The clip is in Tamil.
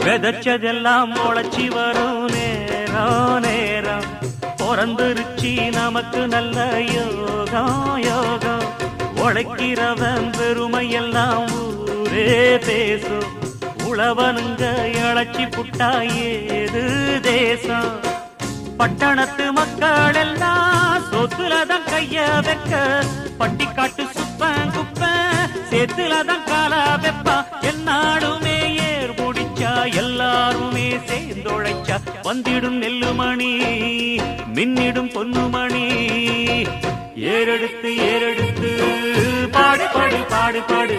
விதைச்சதெல்லாம் முளைச்சி வரும் நேரம் நேரம் பிறந்துருச்சி நமக்கு நல்ல யோகம் யோகம் உழைக்கிறவன் பெருமையெல்லாம் ஊரே பேசும் உழவனுங்க இழைச்சி புட்டா ஏது தேசம் பட்டணத்து மக்கள் எல்லாம் சொத்துலதான் கைய வைக்க பட்டிக்காட்டு சுப்பன் குப்பன் சேத்துலதான் காலா வெப்பா என்னாடுமே ஏர் முடிச்சா எல்லாருமே சேர்ந்தொழைச்சா வந்திடும் நெல்லுமணி மின்னிடும் பொன்னுமணி ஏறெடுத்து ஏறெடுத்து பாடு பாடு பாடு பாடு